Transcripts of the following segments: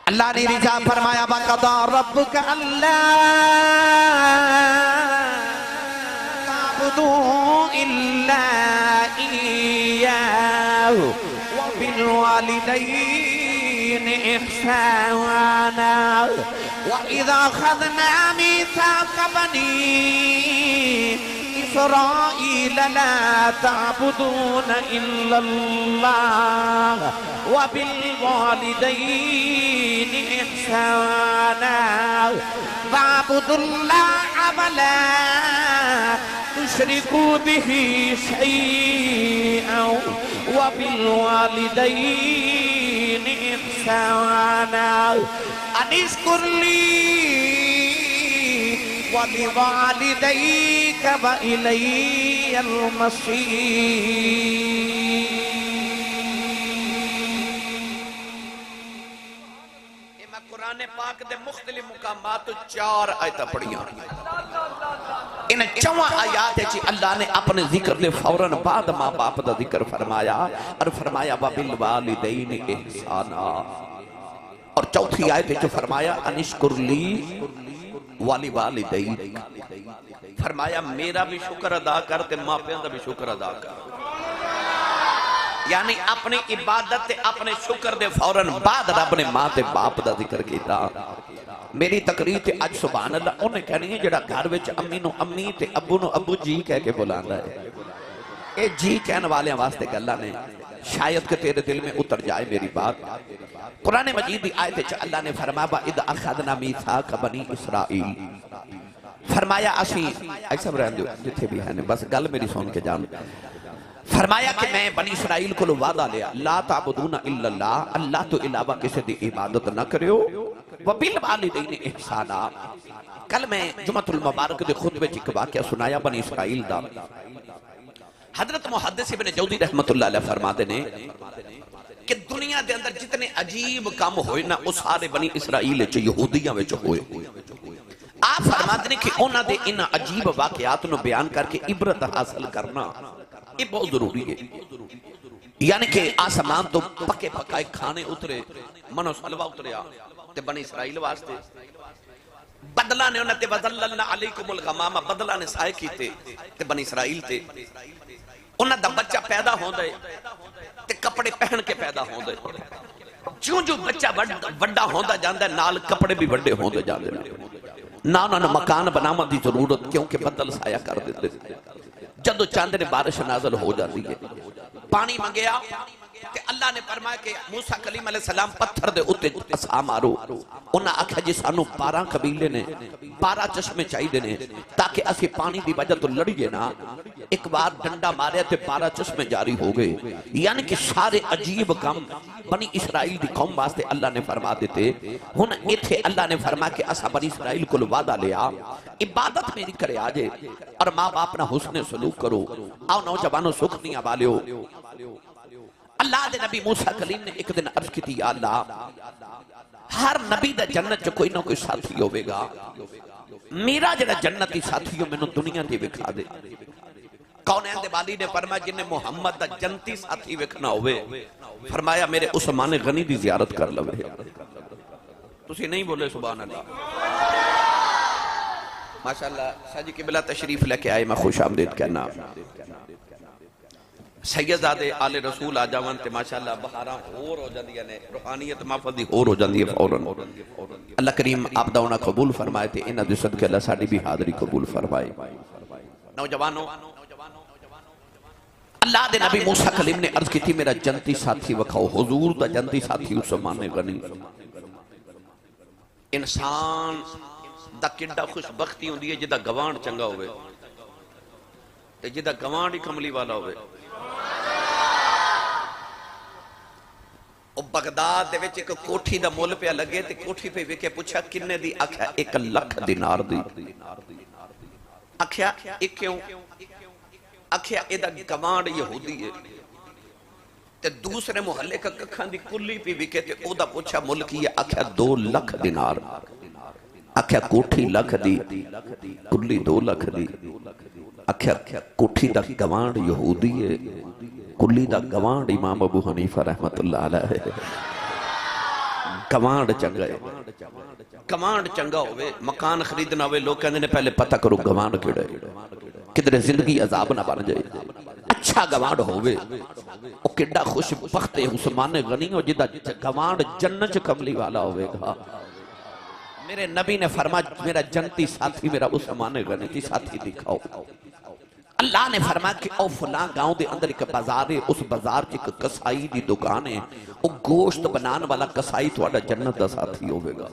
اللہ نے رضا فرمایا وَقَضَى رَبُّكَ أَلَّا تَعْبُدُوا إِلَّا إِيَّاهُ وَبِالْوَالِدَيْنِ إِحْسَانًا وَإِذَا أَخَذْنَا مِيثَاقَ بَنِي إسرائيل لا تعبدون إلا الله وبالوالدين إحسانا واعبدوا الله ولا تشركوا به شيئا وبالوالدين إحسانا أن اشكر لي وَلِوَالِدَيْكَ وَإِلَيَّ الْمَصِيرُ۔ میں قرآن پاک دے مختلف مقامات 4 آیتاں پڑھیاں۔ ان 4 آیات چی اللہ نے اپنے ذکر دے فوراً بعد ماں باپ دا ذکر فرمایا اور فرمایا وَبِالْوَالِدَيْنِ إِحْسَانًا، اور چوتھی آیت جو فرمایا اَنِشْكُرْ لِي والی والدین، فرمایا میرا بھی شکر ادا کر تے ماں پیوں دا بھی شکر ادا کر، یعنی اپنی عبادت تے اپنے شکر دے فوراً بعد رب نے ماں تے باپ دا ذکر کیتا۔ میری تقریر تے اج سبحان اللہ انہیں کہنی ہے جڑا گھر وچ امی نو امی تے ابو نو ابو جی کہہ کے بلاندا ہے، اے جی کہنے والے واسطے گلاں نے شاید کہ تیرے دل میں اتر جائے میری بات۔ قرآن مجید دی آیت چ اللہ نے فرمایا وَإِذْ أَخَذْنَا مِيثَاقَ بَنِي إِسْرَائِيل، فرمایا اسی ایسا برہن جو جتھے بھی ہیں بس گل میری سن کے جان، فرمایا کہ میں بنی اسرائیل کو وعدہ لیا لا تعبدون الا اللہ، اللہ تو علاوہ کسی دی عبادت نہ کریو، وَبِالْوَالِدَيْنِ إِحْسَانًا۔ کل میں جمعۃ المبارک دے خطبے چ ایک واقعہ سنایا بنی اسرائیل دا۔ حضرت محدث ابن جوزی رحمت اللہ علیہ فرماتے نے کہ دنیا دے اندر جتنے عجیب کام ہوئے نا وہ سارے بنی اسرائیل چ یہودیاں وچ ہوئے۔ آپ فرماتے ہیں کہ انہاں دے ان عجیب واقعات نو بیان کر کے عبرت حاصل کرنا یہ بہت ضروری ہے، یعنی کہ آسمان تو پکے پکائے کھانے اترے، منو سلوہ اتریا تے بنی اسرائیل واسطے، بدلہ نے انہاں تے وَذَلَّلْنَا عَلَيْكُمُ الْغَمَامَ، بدلہ نے سائے کیتے تے بنی اسرائیل تے انہاں دا بچہ پیدا ہوں دے تے کپڑے پہن کے پیدا ہوں دے، جو جو بچہ وڈا ہوں دا جاندہ نال کپڑے بھی وڈے ہوں دے جاندے، نہ انہاں مکان بناما دی ضرورت کیونکہ بدل سایہ کر دیتے، جدو چاندے نے بارش نازل ہو جاتی ہے، پانی منگیا کہ اللہ نے فرمایا کہ موسیٰ کلیم علیہ السلام پتھر دے اتے اسا مارو، انہاں آکھا جی سانو 12 قبیلے نے 12 چشمے چاہیے نے تاکہ اسی پانی دی وجہ تو لڑیے نا، ایک بار ڈنڈا مارے تے 12 چشمے جاری ہو گئے، یعنی کہ سارے عجیب کام بنی اسرائیل دی قوم واسطے اللہ نے فرما دیتے۔ ہن ایتھے اللہ نے فرمایا کہ اسا بنی اسرائیل کو وعدہ لیا عبادت میری کرے آجے اور ماں باپ نہ حسن سلوک کرو، آؤ نوجوانوں سکھنیاں والیو۔ اللہ دے نبی موسیٰ کلیم نے ایک دن عرض کی تھی یا اللہ ہر نبی دا جنت جو کوئی نہ کوئی ساتھی ہوئے گا، میرا جڑا جنتی ساتھی ہو میں نے دنیا دی بکھا دے۔ کونین دے والی نے فرمایا جنہیں محمد دا جنتی ساتھی وکھنا ہوئے، فرمایا میرے عثمان غنی دی زیارت کر لوے۔ تسی نہیں بولے سبحان اللہ، ماشاءاللہ شاہ جی قبلہ تشریف لے کے آئے، میں خوش آمدید کہنا۔ سیدزادے آل رسول آ جاون تے ماشاءاللہ بہاراں اور ہو جاندیاں نے، روحانیت محفظی اور ہو جاندی ہے فوراً۔ اللہ کریم آپ داؤنا قبول فرمائے تے انہاں دے صدقے اللہ ساڑی بھی حاضری قبول فرمائے۔ نوجوانوں اللہ دے نبی موسیٰ کلیم نے عرض کی تھی میرا جنتی ساتھی وکھاؤ، حضور دا جنتی ساتھی عثمان غنی۔ انسان دا کڈا خوش بختی ہوندی ہے جدا گوانڈ چنگا ہوئے تے جدا گوانڈ ہی کملی والا ہوئے۔ اور بغداد دے وچ ایک کوٹھی دا مول پہ لگے تے کوٹھی پہ وکے پوچھا کنے دی، آکھیا 1 لکھ دینار دی۔ آکھیا ایک کیوں؟ آکھیا ایدہ گوانڈ یہودی ہے تے دوسرے محلے کا ککھاں دی کلی پہ وکے تے او دا پوچھا ملکی ہے، آکھیا 2 لکھ دینار۔ آکھیا کوٹھی لکھ دی کلی 2 لکھ دی۔ آکھیا کوٹھی دا گوانڈ یہودی ہے، کلی دا گوانڈ امام ابو حنیفہ رحمت اللہ علیہ۔ گوانڈ چنگا ہے، گوانڈ چنگا ہوئے، مکان خریدنا ہوئے، لوگ کہنے پہلے پتہ کرو گوانڈ کیڑا ہے، کدھر زندگی عذاب نہ بن جائے۔ اچھا گوانڈ ہوئے، او کڈا خوش بخت عثمان غنی ہو جدہ گوانڈ جنت کملی والا ہوئے گا۔ میرے نبی نے فرمایا میرا جنتی ساتھی میرا عثمان غنی کی ساتھی دکھاؤ۔ اللہ نے فرمایا کہ او فلاں گاؤں دے اندر ایک بازار ہے، اس بازار کی ایک کسائی دی دکان ہے، او گوشت بنان والا کسائی تھوڑا جنت دا ساتھی ہوئے گا۔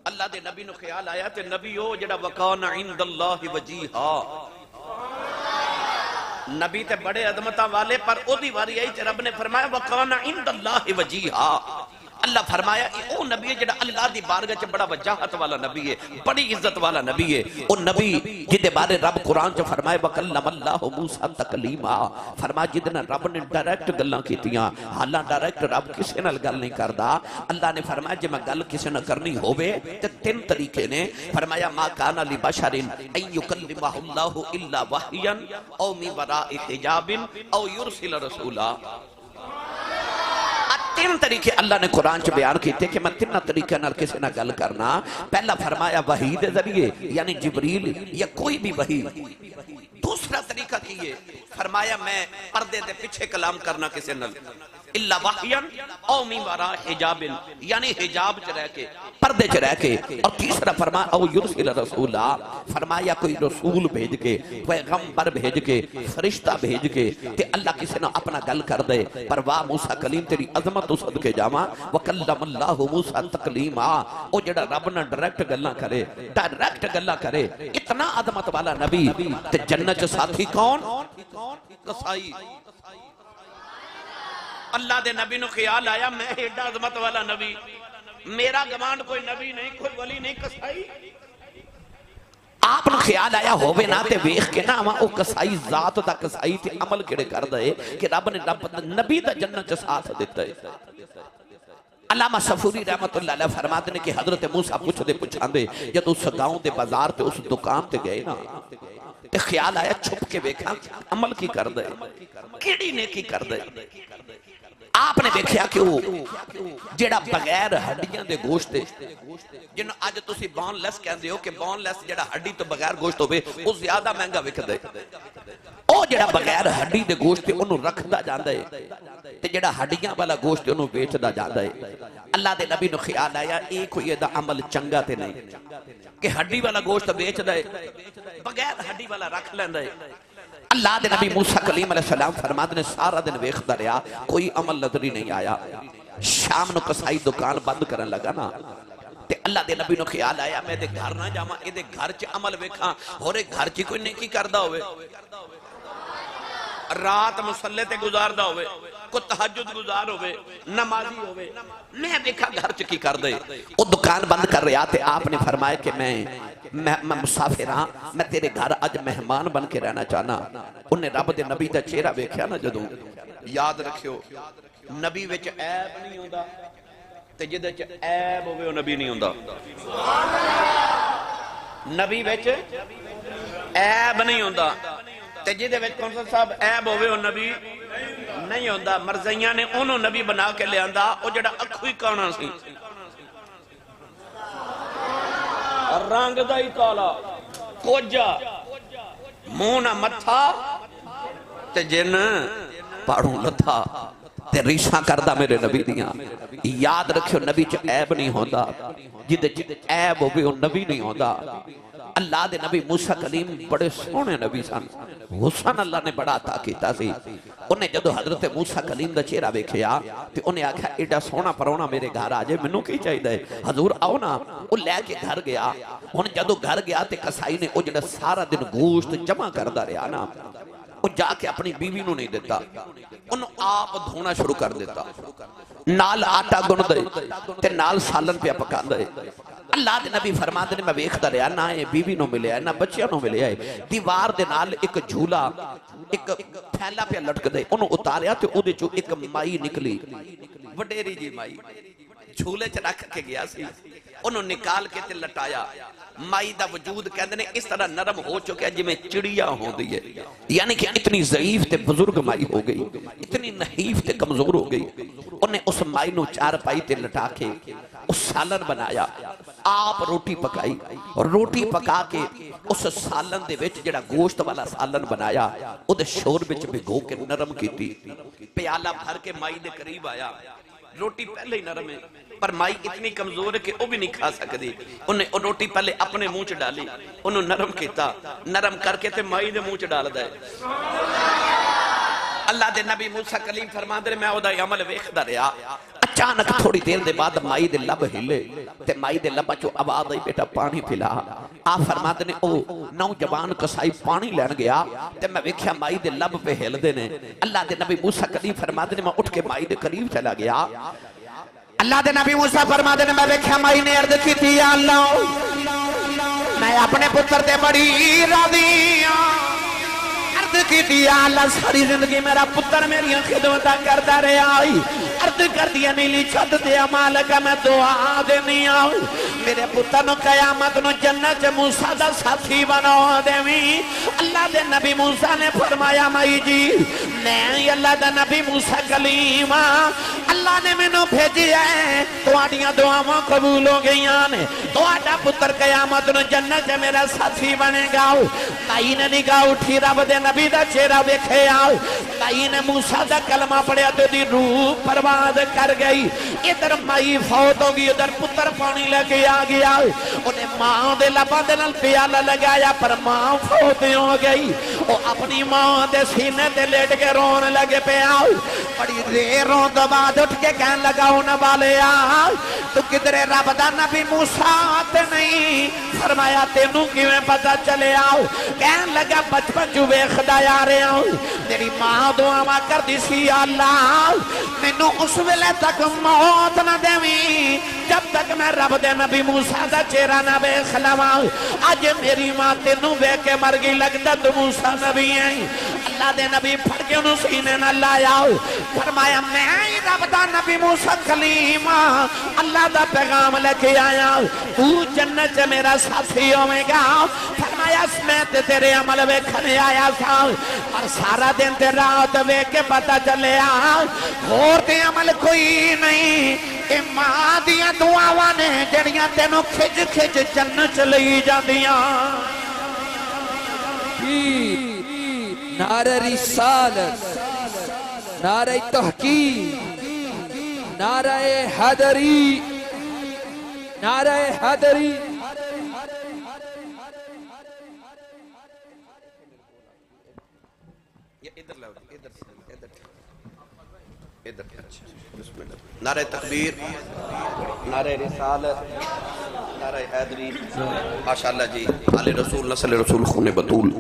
اللہ دے نبی نو خیال آیا تے نبی ہو جڑا وَقَانَ عِنْدَ اللَّهِ وَجِيهًا، نبی تے بڑے عظمتہ والے پر او دی واری آئی تے رب نے فرمایا وَقَانَ عِنْدَ اللَّهِ وَجِيهًا۔ اللہ فرمایا او نبی ہے جڑا اللہ دی بارگاہ چ بڑا وجاہت والا نبی ہے، بڑی عزت والا نبی ہے۔ او نبی جدے بارے رب قرآن چ فرمائے وَكَلَّمَ اللَّهُ مُوسَىٰ تَكْلِيمًا، فرمایا جدنا رب نے ڈائریکٹ گلاں کیتیاں، حالاں ڈائریکٹ رب کسے نال گل نہیں کردا۔ اللہ نے فرمایا جے میں گل کسے نال کرنی ہووے تے تین طریقے نے، فرمایا ما کان لبشر ان یکلمہ اللہ الا وحیا او من وراء حجاب او یرسل رسولا۔ تین طریقے اللہ نے قرآن چ بیان کیتے کہ میں تین طریقے نال کسی نہ گل کرنا۔ پہلا فرمایا وحی دے ذریعے یعنی جبریل یا کوئی بھی وحی۔ دوسرا طریقہ کیے فرمایا میں پردے دے پیچھے کلام کرنا کسی نال، الا وحیا او من وراء حجاب یعنی حجاب چ رہ کے پردے چ رہ کے۔ اور تیسرا فرمایا او یرسل رسولا، فرمایا کوئی رسول بھیج کے، پیغمبر بھیج کے، فرشتہ بھیج کے تے اللہ کسی نے اپنا گل کر دے۔ پر واہ موسیٰ کلیم تیری عظمت تو صدقے جاواں، وَكَلَّمَ اللَّهُ مُوسَىٰ تَكْلِيمًا، او جڑا رب نے ڈائریکٹ گلاں کرے، ڈائریکٹ گلاں کرے، اتنا عظمت والا نبی تے جنت ساتھی کون؟ کسائی۔ اللہ دے نبی نو خیال آیا میں ایڈا عظمت والا نبی، میرا گوانڈ کوئی نبی نہیں، کوئی ولی نہیں، کسائی۔ آپ نو خیال آیا ہووے نا تے ویکھ کے نا او کسائی ذات دا کسائی تے عمل کیڑے کر دے کہ رب نے نبی دا جنت ساتھ دیتا ہے۔ علامہ صفوری رحمت اللہ علیہ فرماتے ہیں کہ حضرت موسیٰ پوچھ دے پوچھاندے جب اس گاؤں دے بازار تے اس دکان تے گئے نا تے خیال آیا چھپ کے ویکھا عمل کی کر دے، کیڑی نیکی کر دے۔ آپ نے دیکھیا کہ وہ جڑا بغیر ہڈیاں دے گوشت دے جنہوں آج تسی بون لیس کہندے ہو کہ بون لیس جڑا ہڈی تو بغیر گوشت ہوئے وہ زیادہ مہنگا وک دے، او جڑا بغیر ہڈی دے گوشت دے انہوں رکھ دا جاندے تے جڑا ہڈیاں والا گوشت دے انہوں بیچ دا جاندے۔ اللہ دے نبی نو خیال آیا ایک ہوئی دا عمل چنگا تے نہیں کہ ہڈی والا گوشت بیچ دے بغیر ہڈی والا رکھ لیندے۔ اللہ دے نبی موسیٰ کلیم علیہ السلام فرماتے نے سارا دن ویکھدا رہیا کوئی عمل نظری نہیں آیا۔ شام نو کسائی دکان بند کرن لگا نا تے اللہ دے نبی نو خیال آیا میں دے گھر نہ جاواں، اے دے گھر چ عمل ویکھاں اور اے گھر چ کوئی نیکی کردا ہوئے، رات مصلی تے گزاردا ہوئے، کوئی تہجد گزار ہوئے، نمازی ہوئے، میں دیکھا گھر چ کی کر دے۔ وہ دکان بند کر رہا تے آپ نے فرمایا کہ میں مسافر ہاں، میں تیرے گھر آج مہمان بن کے رہنا چاہنا۔ انہیں رب دے نبی دا چہرہ ویکھیا نا جدوں، یاد رکھیو نبی وچ عیب نہیں ہوندا تے جدے چ عیب ہوئے وہ نبی نہیں ہوندا۔ نبی وچ عیب نہیں ہوندا تے جدے وچ کونسل صاحب عیب ہوئے وہ نبی نہیں ہوندا۔ مرزیاں نے انہوں نبی بنا کے لے آندا او جڑا اکھو ہی کانا سی، رنگ دا ہی کالا، کوجا، منہ نہ متھا تے جن پاڑوں لتھا تے ریشاں کردہ میرے نبی دیاں۔ یاد رکھو نبی چ عیب نہیں ہوندا، جدے عیب ہوئے وہ نبی نہیں ہوندا۔ اللہ دے نبی موسیٰ کلیم بڑے سونے نبی سن، حسن اللہ نے بڑا عطا کیتا سی۔ انہیں جدو حضرت موسیٰ کلیم دا چہرہ ویکھیا تے انہیں آکھا ایڈا سونا پرونا میرے گھر آجے منو کی چاہی دے حضور آؤ نا۔ وہ لے کے گھر گیا، انہیں جدو گھر گیا تے کسائی نے وہ جڑا سارا دن گوشت جمع کردہ رہا نا وہ جا کے اپنی بیوی نو نہیں دیتا، انہوں آپ دھونا شروع کر دیتا، نال آٹا گن دے تے نال سالن پہ پکا دے۔ اللہ دے نبی فرماتے نے میں ویکھدا رہیا نہ اے بیوی نو ملیا ہے نہ بچیاں نو ملیا ہے۔ دیوار دے نال ایک جھولا ایک پھیلا پہ لٹک دے، انہوں اتاریا تے او دے چو ایک مائی نکلی، وڈیری جی مائی جھولے چ رکھ کے گیا سی، انہوں نکال کے تے لٹایا۔ مائی دا وجود کہندے نے اس طرح نرم ہو چکے ہیں جمیں چڑیا ہو دی ہے، یعنی کہ اتنی ضعیف تے بزرگ مائی ہو گئی، اتنی نحیف تے کمزور ہو گئی۔ انہیں اس مائی نو چار پائی تے لٹا کے اس سالن بنایا آپ روٹی پکائی اور روٹی پکا کے اس سالن دے وچ جڑا گوشت والا سالن بنایا او دے شور وچ بھگو کے نرم کیتی پیالہ بھر کے مائی دے قریب آیا روٹی پہلے ہی نرم ہے پر مائی اتنی کمزور ہے کہ وہ بھی نہیں کھا سکتی انہیں روٹی پہلے اپنے منہ چ ڈالی انہوں نرم کیتا نرم کر کے تے مائی دے منہ چ ڈال دے اللہ دے نبی موسیٰ کلیم فرما دے میں او دا عمل ویکھدا رہیا اچانک تھوڑی دیر دے بعد مائی دے لب ہلے تے مائی دے لبا چو آواز آئی بیٹا پانی پلا آپ فرما دے نے او نوجوان کسائی پانی لین گیا تے میں ویکھیا مائی دے لب پہ ہل دے نے اللہ دے نبی موسیٰ کلیم فرما دے نے میں اٹھ کے مائی دے قریب چلا گیا اللہ دے نبی موسیٰ فرما دے نے میں ویکھیا مائی نے عرض کی تھی یا اللہ میں اپنے پتر دے بڑی راضی عرض کی تھی یا اللہ ساری زندگی میرا پتر میری خدمتہ کرتا رہے آئی عرض کر دیا نیلی چھت دیا مالکہ میں دعا دینی آئی میرے پتر نو قیامت نو جنت موسیٰ دا ساتھی بنا دیویں اللہ دے نبی موسیٰ نے فرمایا مائی جی نہیں اللہ دے نبی موسیٰ کلیم اللہ نے میں نو بھیجی ہے تو آڑیاں دعاواں قبول ہو گئیاں نے تو آڑا پتر قیامت نو جنت میرا ساتھی بنے گا مائی نے نگاہ اٹھی رب دے نبی دا چہرہ دیکھے آؤ مائی نے موسیٰ دا کلمہ پڑھیا تو دی روح پرواز کر گئی ادھر مائی فوت ہوگی ادھر پتر پانی لگے آ گیا انہیں ماں دے لبا دے نال پیالہ لگایا پر ماں فوت ہو گئی وہ اپنی ماں دے سینے دے لیٹ کے رون لگے پہ آؤ بڑی دیر رون دو بعد اٹھ کے کہن لگا ہونے والے آؤ تو کدھرے رب دا نبی موسیٰ آتے نہیں فرمایا تینوں کیویں پتہ چلے آؤ کہن لگا بچپن جو بے خدا یارے آؤ تیری ماں دعا ماں کر دی سی اللہ میں نو اس ویلے تک موت نہ دیویں جب تک میں رب دے نبی موسیٰ دا چہرہ نہ بے خلواں آج میری ماں تینوں بے کے مر گئی لگتا تو موسیٰ نبی ہیں اللہ دے نبی پھڑ کے انہوں سینے نہ لایا فرمایا میں رب دا نبی موسیٰ کلیم اللہ دا پیغام لے کے آیا تو جنت میرا ساتھی ہوئے گا فرمایا سمیت تیرے عمل ویکھنے آیا تھا اور سارا دن تے رات ویکھ کے پتہ چلے اور تے عمل کوئی نہیں اے ماں دیاں دعاواں نے جڑیاں تینوں کھج کھج جنت لئی جاندیاں نعرہ رسالت نعرہ تحقیق نعرہ حیدری نعرہ حیدری نعرہ تکبیر نعرہ رسالت نعرہ حیدری ماشاءاللہ جی آل رسول نسل رسول خون بطول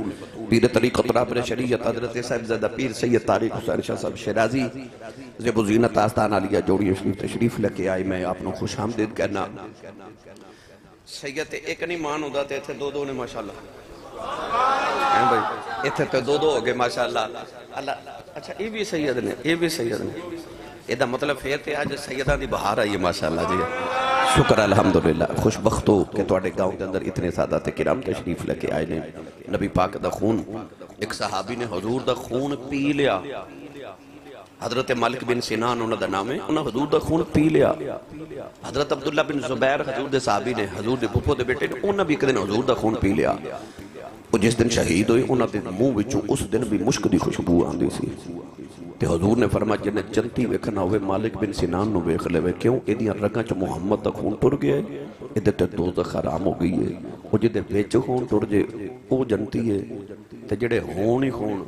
پیر طریقت رابر شریعت حضرت صاحب زدہ پیر سید طارق حسین شاہ صاحب شیرازی زیب و زینت آستان علیہ جوڑی تشریف لکے آئے میں آپ نے خوش آمدید کہنا سید ایک نہیں مان ہوتا تھے دو نے ماشاءاللہ ایتھے تو دو ہو گئے ماشاءاللہ اچھا یہ بھی سید نے یہ بھی سید نے یہ دا مطلب پھر تے آج سیدہ دی بہار آئی ہے ماشاءاللہ جی شکر الحمدللہ خوش بخت ہو کہ توڑے گاؤں کے اندر اتنے سادات کرام تشریف لکے آئے نے نبی پاک دا خون ایک صحابی نے حضور دا خون پی لیا حضرت مالک بن سنان انہوں دا نام ہے انہوں حضور دا خون پی لیا حضرت عبداللہ بن زبیر حضور دے صحابی نے حضور دے پھپھو دے بیٹے نے انہوں بھی ایک دن حضور دا خون پی لیا وہ جس دن شہید ہوئے انہوں دے منہ وچوں اس دن بھی مشک دی خوشبو آندی سی تے حضور نے فرمایا جنہیں جنتی ویکھنا ہوئے مالک بن سنان نو ویکھ لے کیوں ایدیاں رگاں چ محمد دا خون ٹر گیا ہے ادھر تے دوزخ حرام ہو گئی ہے وہ جدے وچ خون ٹر جے او جنتی ہے تے جڑے ہون ہی خون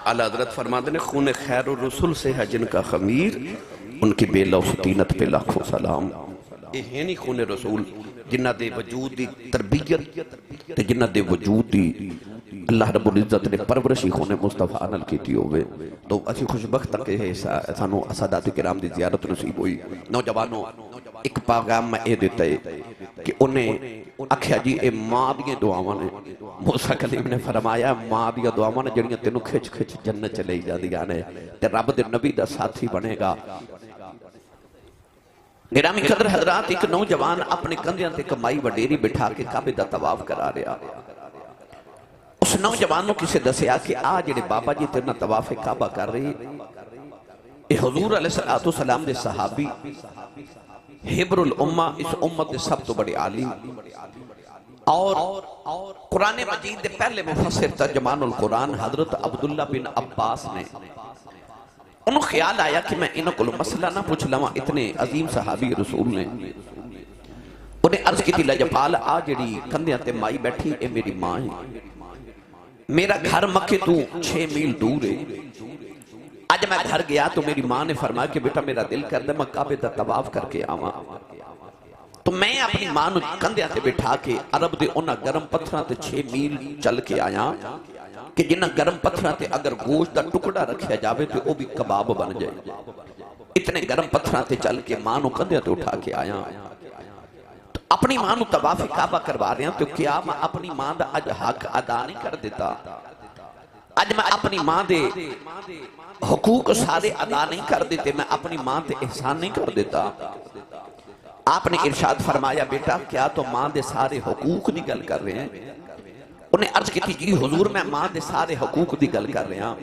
اعلیٰ حضرت فرماتے ہیں خون خیر الرسول سے ہے جن کا خمیر ان کی بے لوستینت پہ لاکھوں سلام یہ ہے نہیں خون رسول جنہ دے وجود دی تربیت تے جنہ دے وجود دی اللہ رب العزت نے پرورشی خون مصطفیٰ نال کیتی ہوئے تو اسی خوشبخت تک ہے سانو اسادات کرام دی زیارت نصیب ہوئی نوجوانوں ایک پیغام میں اے دیتا ہے کہ انہیں اکھیا جی اے ماں دیئے دعاواں نے موسیٰ کلیم نے فرمایا ماں دیئے دعاواں نے جڑیاں تینوں کھچ کھچ جنت چلے جا دیا نے تے رب دے نبی دا ساتھی بنے گا گرامی قدر حضرات ایک نوجوان اپنے کندیاں تے کمائی وڈیری بٹھا کے کعبے دا طواف کرا رہا اس نوجوانوں کسے دسیا کہ آج جڑے بابا جی تیرنا طواف کعبہ کر رہی یہ حضور علیہ السلام دے صحابی حبر الامہ اس امت دے سب تو بڑے عالم اور قرآن مجید دے پہلے مفسر ترجمان القرآن حضرت عبداللہ بن عباس نے انہوں خیال آیا کہ میں انہوں کو مسئلہ نہ پوچھ لوں اتنے عظیم صحابی رسول نے انہیں عرض کی تھی لجپال آ جڑی کندیاں تے مائی بیٹھی اے میری ماں ہے میرا گھر مکے تو 6 میل دور ہے آج میں گھر گیا تو میری ماں نے فرمایا کہ بیٹا میرا دل کر دے میں کعبے دا طواف کر کے آواں تو میں اپنی ماں نو کندیاں تے بٹھا کے عرب دے انہاں گرم پتھراں تے 6 میل چل کے آیا کہ جنہاں گرم پتھراں تے اگر گوشت دا ٹکڑا رکھیا جاوے تو وہ بھی کباب بن جائے اتنے گرم پتھراں تے چل کے ماں نو کندیاں تے اٹھا کے آیا تو اپنی ماں نو طواف کعبہ کروا رہے ہیں تو کیا میں اپنی ماں دا اج حق ادا نہیں کر دیتا اج میں اپنی ماں دے حقوق سارے ادا نہیں کر دیتے میں اپنی ماں تے احسان نہیں کر دیتا آپ نے ارشاد فرمایا بیٹا کیا تو ماں دے سارے حقوق دی گل کر رہے ہیں انہیں عرض کی تھی جی حضور میں ماں دے سارے حقوق دی گل کر رہے ہیں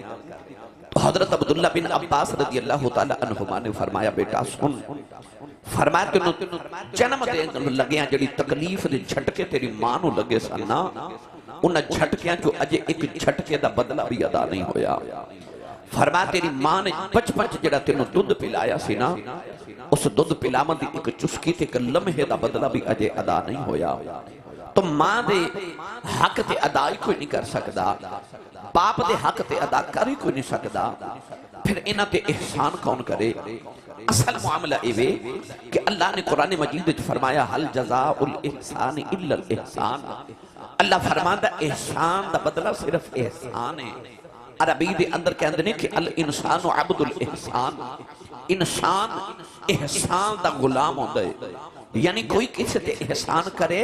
تو حضرت عبداللہ بن عباس رضی اللہ تعالیٰ عنہما نے فرمایا بیٹا سن فرمایا تینوں جنم دے لگیاں جڑی تکلیف دے جھٹکے تیری ماں نو لگے سننا انہاں جھٹکیاں جو اجے ایک جھٹکے دا بدلہ بھی ادا نہیں ہویا فرمایا تیری ماں نے بچپن جڑا تینوں دودھ پلایا سی نا اس دودھ پلاون دی ایک چسکی تے ایک لمحے دا بدلہ بھی اجے ادا نہیں ہویا تو ماں دے حق تے ادا ہی کوئی نہیں کر سکدا باپ دے حق تے ادا کر ہی کوئی نہیں سکدا پھر انہاں تے احسان کون کرے اصل معاملہ ایوے کہ اللہ نے قرآن مجید وچ فرمایا حل جزاء الاحسان الا الاحسان اللہ فرماندا احسان دا بدلہ صرف احسان ہے عربی دے اندر کہندے نے کہ الانسان عبد الاحسان انسان احسان دا غلام ہوتا ہے یعنی کوئی کسی تے احسان کرے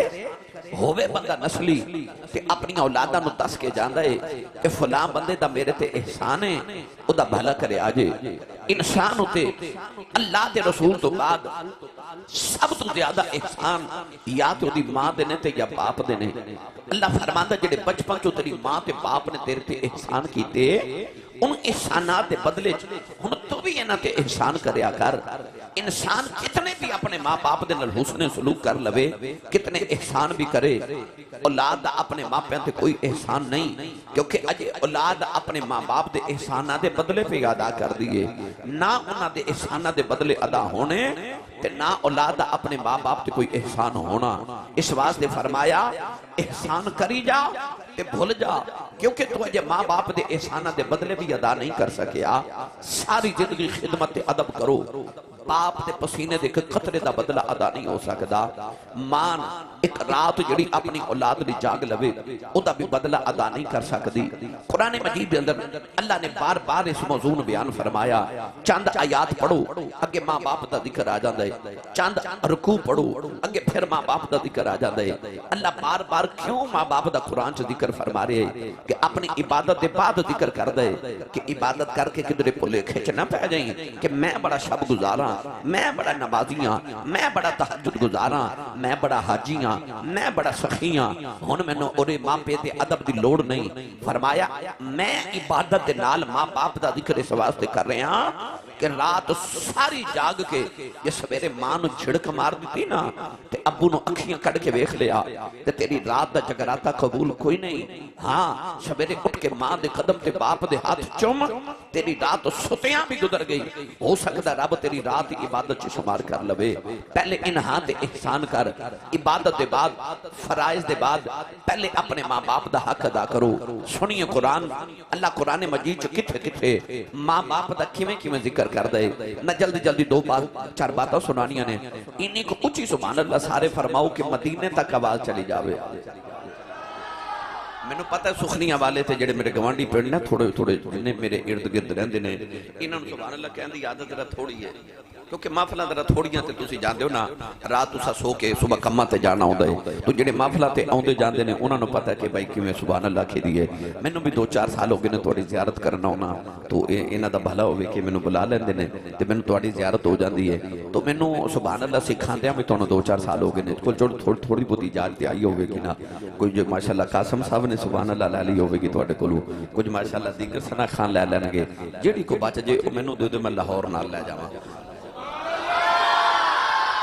ہووے بندہ نسلی تے اپنی اولادہ نو دس کے جاندہ ہے کہ فلاں بندے دا میرے تے احسان ہے او دا بھلا کرے آجے انسان ہوتے اللہ دے رسول تو بعد سب تو زیادہ احسان یا تو دی ماں دینے تے یا باپ دینے اللہ فرماندہ جڑے بچپن جو تیری ماں تے باپ نے تیرے تے احسان کیتے ان احسانات دے بدلے ہن تو بھی انہاں تے احسان کریا کر انسان کتنے بھی اپنے ماں باپ دے نال حسن سلوک کر لوے کتنے احسان بھی کرے اولاد اپنے ماں پہ تے کوئی احسان نہیں کیونکہ اج اولاد اپنے ماں باپ دے احسانات دے بدلے پہ ادا کر دیئے نہ انہاں دے احسانات دے بدلے ادا ہونے تے نہ اولاد اپنے ماں باپ تے کوئی احسان ہونا اس واسطے فرمایا احسان کری جا تے بھول جا کیونکہ تو اجے ماں باپ دے احسانات دے بدلے بھی ادا نہیں کر سکیا ساری زندگی خدمت ادب کرو باپ دے پسینے دے قطرے دا بدلہ ادا نہیں ہو سکدا مان ایک رات جڑی اپنی اولاد دی جاگ لوے او دا بھی بدلہ ادا نہیں کر سکدی قرآن مجید دے اندر اللہ نے بار بار اس موضوع بیان فرمایا چند آیات پڑھو اگے ماں باپ دا ذکر آ جاندا ہے چند رکوع پڑھو اگے پھر ماں باپ دا ذکر آ جاندا ہے اللہ بار بار کیوں ماں باپ دا قرآن چ ذکر فرما رہے ہیں کہ اپنی عبادت دے بعد ذکر کر دے کہ عبادت کر کے کدھر بھلے کھچ نہ پے جائیں کہ میں بڑا شب گزاراں میں بڑا نمازیاں میں بڑا تہجد گزاراں میں بڑا حاجیاں میں بڑا سخیاں ہن مینوں اورے ماں پے تے ادب دی لوڑ نہیں فرمایا میں عبادت دے نال ماں باپ دا ذکر اس واسطے کر رہے ہاں کہ رات ساری جاگ کے یہ سویرے ماں نو جھڑک مار دیتی نا تے ابو نو اکھیاں کڑ کے ویکھ لیا تے تیری رات دا جگراتا قبول کوئی نہیں ہاں سویرے اٹھ کے ماں دے قدم تے باپ دے ہاتھ چوم تیری رات ستیاں بھی گزر گئی ہو سکتا رب تیری رات عبادت چ شمار کر لوے پہلے انہاں تے احسان کر عبادت دے بعد فرائض دے بعد پہلے اپنے ماں باپ دا حق ادا کرو سنیے قرآن اللہ قرآن مجید چ کتھے کتھے ماں باپ دا کیویں کیویں ذکر کر دے نہ جلدی جلدی دو بات چار باتاں سنانیاں نے انہی کو اونچی سبحان اللہ سارے فرماؤ کہ مدینے تک آواز چلی جاوے میں نے پتہ ہے سخنیاں والے تھے جڑے میرے گوانڈی پڑھنے نا تھوڑے تھوڑے جنہیں میرے ارد گرد رہندے نے انہوں نے سبحان اللہ کہن دی عادت ذرا تھوڑی ہے کیونکہ محفلاں ذرا تھوڑیاں تے تسی جاندے ہو نا رات تسا سو کے صبح کماں تے جانا ہوندا ہے تو جڑے محفلاں تے اوندے جاندے نے انہاں نوں پتہ ہے کہ بھائی کیویں سبحان اللہ کھیدی ہے مینوں بھی 2-4 سال ہو گئے نے تہاڈی زیارت کرنا ہونا تو انہاں دا بھلا ہوے کہ مینوں بلا لیندے نے تے مینوں تہاڈی زیارت ہو جاندی ہے تو مینوں سبحان اللہ سکھاندیاں بھی تانوں 2-4 سال ہو گئے نے کوئی تھوڑی بہت اجازت آئی ہوے کہ نا کوئی جو ماشاءاللہ قاسم صاحب نے سبحان اللہ لے لی ہوگی تواڈے کولوں کچھ ماشاءاللہ دیگر سنا خان لے لین گے جیڑی کو بچ جے مینوں دے دو میں لاہور نال لے جاواں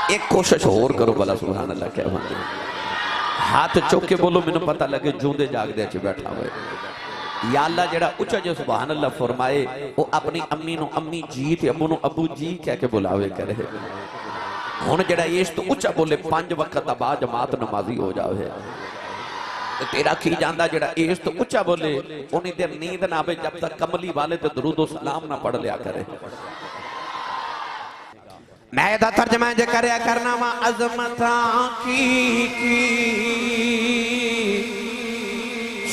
ایک کوشش اور کرو بلا سبحان اللہ کیا ہوندے ہاتھ چوک کے بولو مینوں پتہ لگے جوندے جاگدے چ بیٹھا ہوئے یا اللہ جڑا اچھا جو سبحان اللہ فرمائے وہ اپنی امی نو امی جی تے ابو نو ابو جی کہہ کے بلاوے کرے ہن جڑا اس تو اچھا بولے 5 وقت با جماعت نمازی ہو جاوے تیرا کی جاندہ جڑا اس تو اچھا بولے انہیں دیر نیند نہ آوے جب تک کملی والے تے درود و سلام نہ پڑھ لیا کرے میں دا ترجمہ جے کریا کرنا وا عظمتاں کی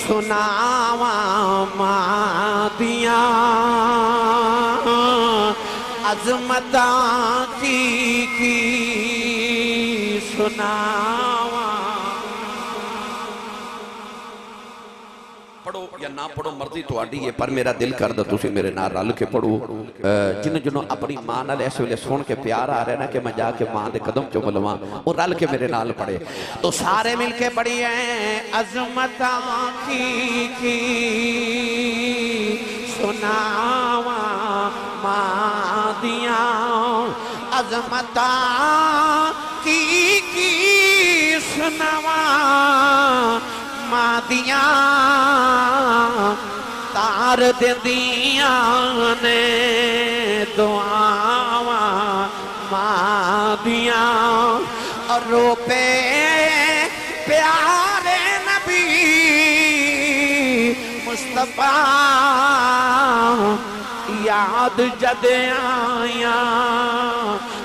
سناواں مادیاں عظمتاں کی سناواں پڑھو یا نہ پڑھو مرضی تو آڈی ہے پر میرا دل کر دا تُسی میرے نہ رل کے پڑھو جنہوں اپنی ماں نال ایسے ویلے سن کے پیار آ رہے نا کہ میں جا کے ماں دے قدم چو ملواں اور رل کے میرے نال پڑھے تو سارے مل کے پڑھی ہیں عظمتاں کی سناواں مادیاں عظمتاں کی سناواں مادیاں تار دیندیاں نے دعاواں مادیاں اور رو پہ پیارے نبی مصطفیٰ یاد جد آیاں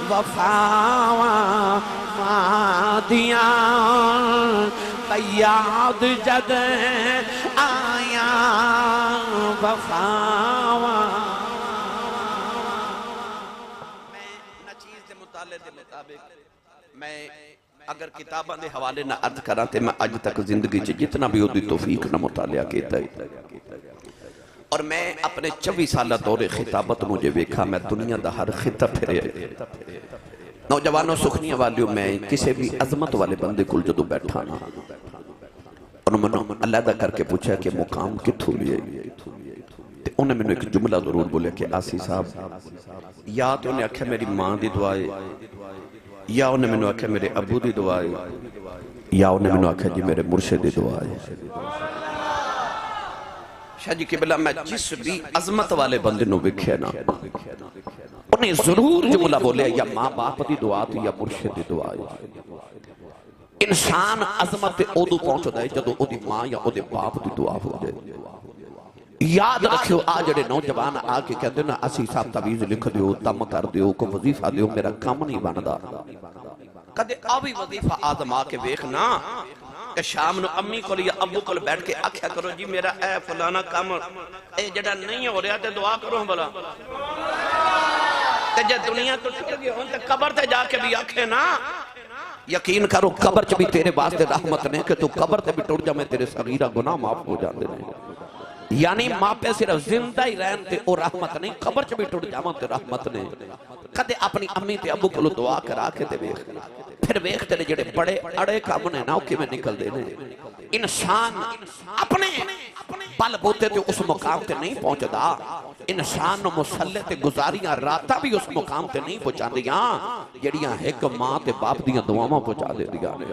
وفاواں مادیاں یاد جد آیاں وفاواں میں نچیز دے مطالعے دے مطابق میں اگر کتاباں دے حوالے نہ عرض کراں تے میں اج تک زندگی چ جتنا بھی ہوتی توفیق نہ مطالعہ کیتا ہے اور میں اپنے 24 سالہ دور خطابت مجھے ویکھا میں دنیا دا ہر خطہ پھرے نوجوانوں سخنیاں والیوں میں کسی بھی عظمت والے بندے کل جدو بیٹھا نا انہوں نے علیحدہ کر کے پوچھا کہ مقام کتھوں لیے انہیں میں نے ایک جملہ ضرور بولے کہ آسی صاحب یا تو انہیں آکھا میری ماں دی دعائے یا انہیں میں نے آکھا میرے ابو دی دعائے یا انہیں میں نے آکھا جی میرے مرشد دی دعائے شاہ جی قبلہ میں جس بھی عظمت والے بندے نو بکھے نا انہیں ضرور جملہ بولے یا ماں باپ دی دعا تھی یا مرشد دی دعا انسان عظمت اودو پہنچ دائے جدو او دی ماں یا او دی باپ دی دعا ہو جائے یاد رکھو آجڑے نوجوان آکے کہتے ہیں اسی صاحب تعویز لکھ دیو تم کر دیو کو وظیفہ دیو میرا کام نہیں باندا کدے آوی وظیفہ آدم آکے بیکھنا کہ شام نو امی کو لیا ابو کو بیٹھ کے آکھیا کرو جی میرا اے فلانا کام اے جڑا نہیں ہو رہا تے دعا کرو ہم بلا تے جے دنیا تو ٹھٹ گئے ہوں تے قبر تے جا کے بھی آکھے نا یقین کرو قبر چ بھی تیرے واسطے رحمت نے کہ تو قبر تے بھی ٹوٹ جا میں تیرے صغیرہ گناہ معاف ہو جاندے نے یعنی ماں پہ صرف زندہ ہی رہن تے او رحمت نہیں قبر چ بھی ٹوٹ جاواں تے رحمت نے کدے اپنی امی تے ابو کو دعا کرا کے تے ویکھ پھر ویکھتے نے جڑے بڑے اڑے کام نے نا کہ میں نکل دے نے انسان اپنے بل بوتے تے اس مقام تے نہیں پہنچدا انسان مسلح تے گزاریاں راتاں بھی اس مقام تے نہیں پہنچاندیاں جڑیاں ایک ماں تے باپ دیاں دعاواں پہنچا دے دیاں نے